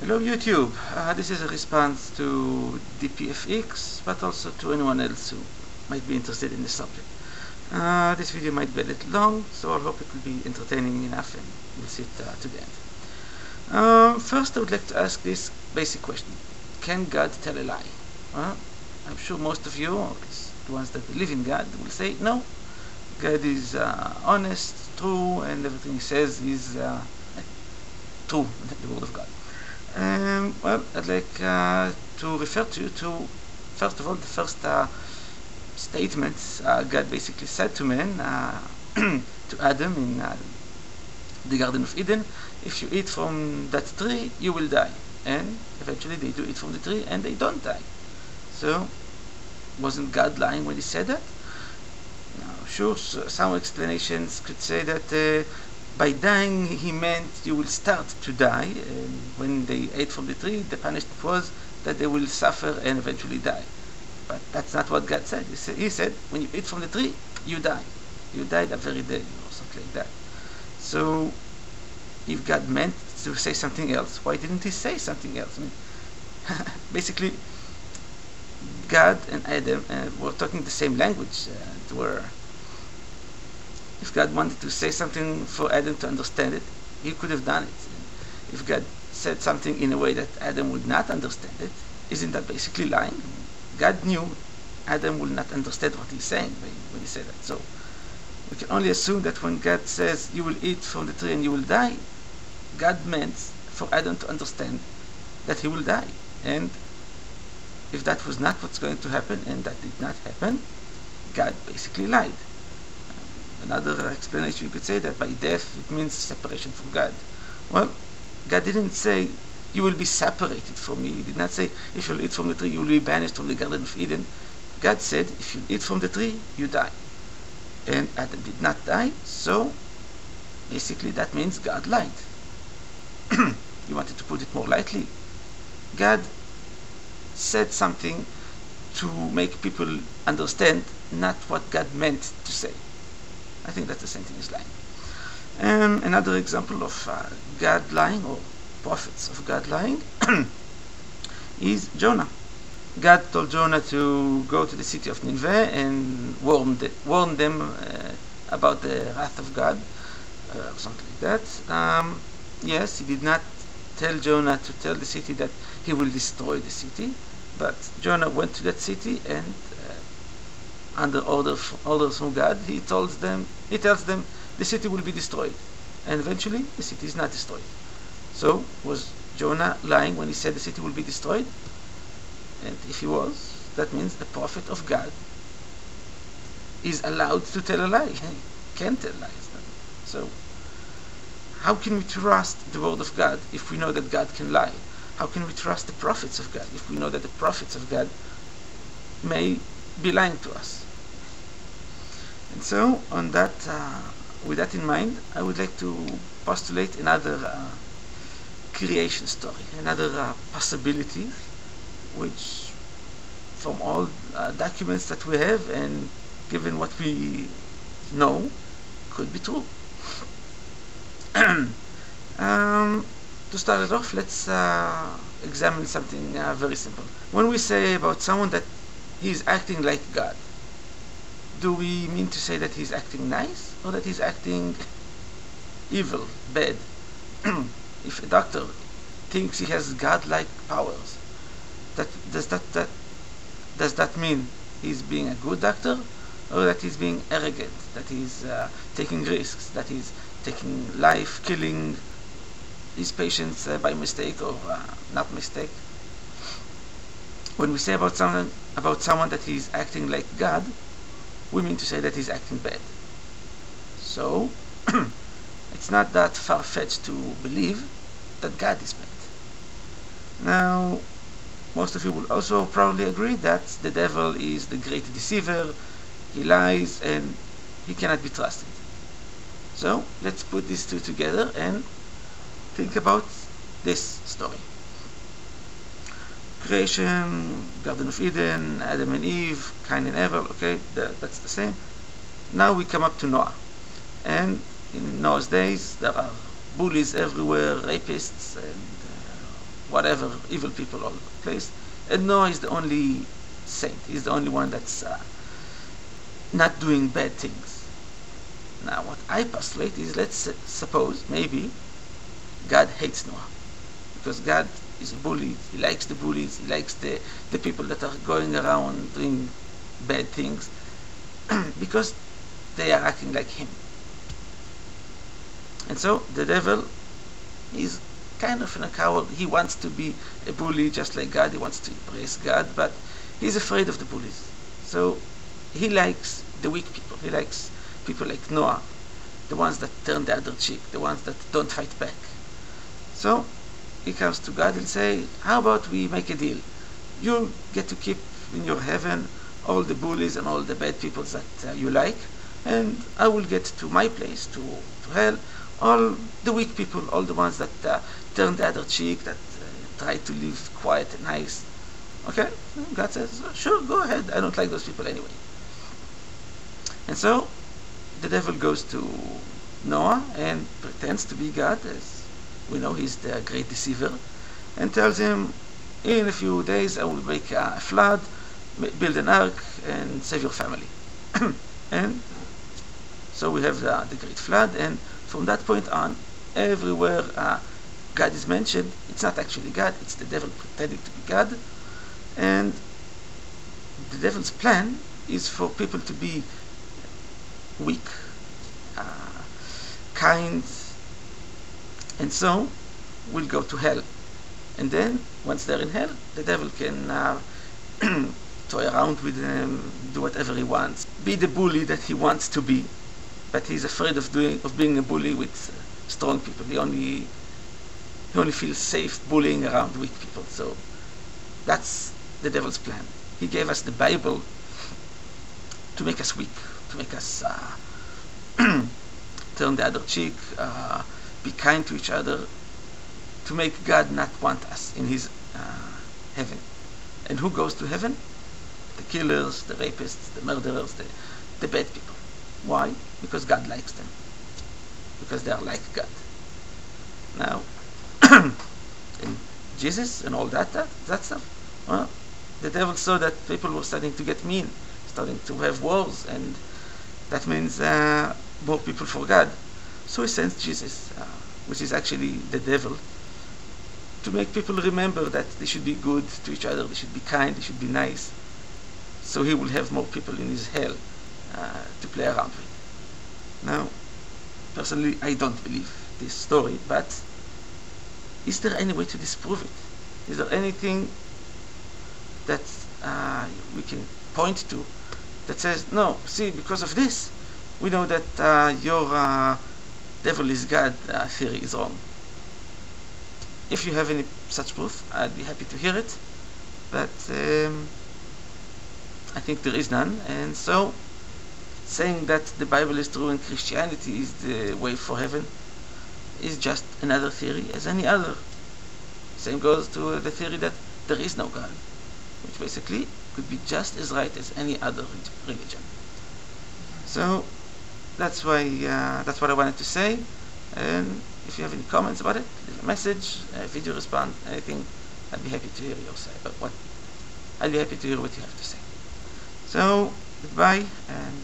Hello YouTube, this is a response to DPFX, but also to anyone else who might be interested in this subject. This video might be a little long, so I hope it will be entertaining enough and we'll see it to the end. First I would like to ask this basic question. Can God tell a lie? I'm sure most of you, or at least the ones that believe in God, will say no. God is honest, true, and everything he says is true, the word of God. Well, I'd like to refer to you to, first of all, the first statement God basically said to man, to Adam in the Garden of Eden: if you eat from that tree, you will die. And eventually they do eat from the tree and they don't die. So, wasn't God lying when he said that? Now, sure, some explanations could say that by dying he meant you will start to die, and when they ate from the tree the punishment was that they will suffer and eventually die. But that's not what God said. He said when you eat from the tree you die. You die that very day or something like that. So if God meant to say something else, why didn't he say something else? I mean, basically God and Adam were talking the same language. If God wanted to say something for Adam to understand it, he could have done it. If God said something in a way that Adam would not understand it, isn't that basically lying? God knew Adam will not understand what he's saying when he said that. So we can only assume that when God says you will eat from the tree and you will die, God meant for Adam to understand that he will die. And if that was not what's going to happen, and that did not happen, God basically lied. Another explanation, you could say that by death it means separation from God. Well, God didn't say you will be separated from me. He did not say if you'll eat from the tree you will be banished from the Garden of Eden. God said if you eat from the tree you die. And Adam did not die, so basically that means God lied. You wanted to put it more lightly. God said something to make people understand not what God meant to say. I think that's the same thing as lying. Another example of God lying, or prophets of God lying, is Jonah. God told Jonah to go to the city of Nineveh and warn them about the wrath of God, or something like that. Yes, he did not tell Jonah to tell the city that he will destroy the city, but Jonah went to that city and under orders from God, he tells them the city will be destroyed, and eventually the city is not destroyed. So was Jonah lying when he said the city will be destroyed? And if he was, that means the prophet of God is allowed to tell a lie. He can tell lies. So how can we trust the word of God if we know that God can lie? How can we trust the prophets of God if we know that the prophets of God may be lying to us? And so, on that, with that in mind, I would like to postulate another creation story, another possibility, which, from all documents that we have and given what we know, could be true. To start it off, let's examine something very simple. When we say about someone that he's acting like God, do we mean to say that he's acting nice or that he's acting evil, bad? If a doctor thinks he has godlike powers, does that mean he's being a good doctor, or that he's being arrogant, that he's taking risks, that he's taking life, killing his patients by mistake or not mistake? When we say about someone that he's acting like God, we mean to say that he's acting bad. So it's not that far-fetched to believe that God is bad. Now, most of you will also probably agree that the devil is the great deceiver. He lies and he cannot be trusted. So let's put these two together and think about this story. Creation, Garden of Eden, Adam and Eve, Cain and Abel, okay, that's the same. Now we come up to Noah. And in Noah's days, there are bullies everywhere, rapists, and whatever evil people all over the place. And Noah is the only saint. He's the only one that's not doing bad things. Now, what I postulate is, let's suppose maybe God hates Noah, because God is a bully. He likes the bullies. He likes the people that are going around doing bad things because they are acting like him. And so the devil is kind of a coward. He wants to be a bully just like God. He wants to embrace God, but he's afraid of the bullies. So he likes the weak people. He likes people like Noah, the ones that turn the other cheek, the ones that don't fight back. So he comes to God and say, how about we make a deal? You get to keep in your heaven all the bullies and all the bad people that you like, and I will get to my place, to hell, all the weak people, all the ones that turn the other cheek, that try to live quiet and nice. Okay? God says, sure, go ahead. I don't like those people anyway. And so the devil goes to Noah and pretends to be God, as we know he's the great deceiver, and tells him, in a few days I will make a flood, build an ark, and save your family. And so we have the great flood, and from that point on, everywhere God is mentioned, it's not actually God, it's the devil pretending to be God. And the devil's plan is for people to be weak, kind, and so will go to hell. And then, once they're in hell, the devil can toy around with them, do whatever he wants, be the bully that he wants to be, but he's afraid of being a bully with strong people. He only feels safe bullying around weak people. So that's the devil's plan. He gave us the Bible to make us weak, to make us turn the other cheek, be kind to each other, to make God not want us in his heaven. And who goes to heaven? The killers, the rapists, the murderers, the bad people. Why? Because God likes them. Because they are like God. Now, in Jesus and all that stuff, well, the devil saw that people were starting to get mean, starting to have wars, and that means more people for God. So he sends Jesus, which is actually the devil, to make people remember that they should be good to each other, they should be kind, they should be nice. So he will have more people in his hell to play around with. Now, personally, I don't believe this story, but is there any way to disprove it? Is there anything that we can point to that says, no, see, because of this, we know that your devil is God theory is wrong? If you have any such proof, I'd be happy to hear it, but I think there is none. And so saying that the Bible is true and Christianity is the way for heaven is just another theory as any other. Same goes to the theory that there is no God, which basically could be just as right as any other religion. So that's what I wanted to say. And if you have any comments about it, leave a message, a video response, anything, I'd be happy to hear your say. I'd be happy to hear what you have to say. So goodbye, and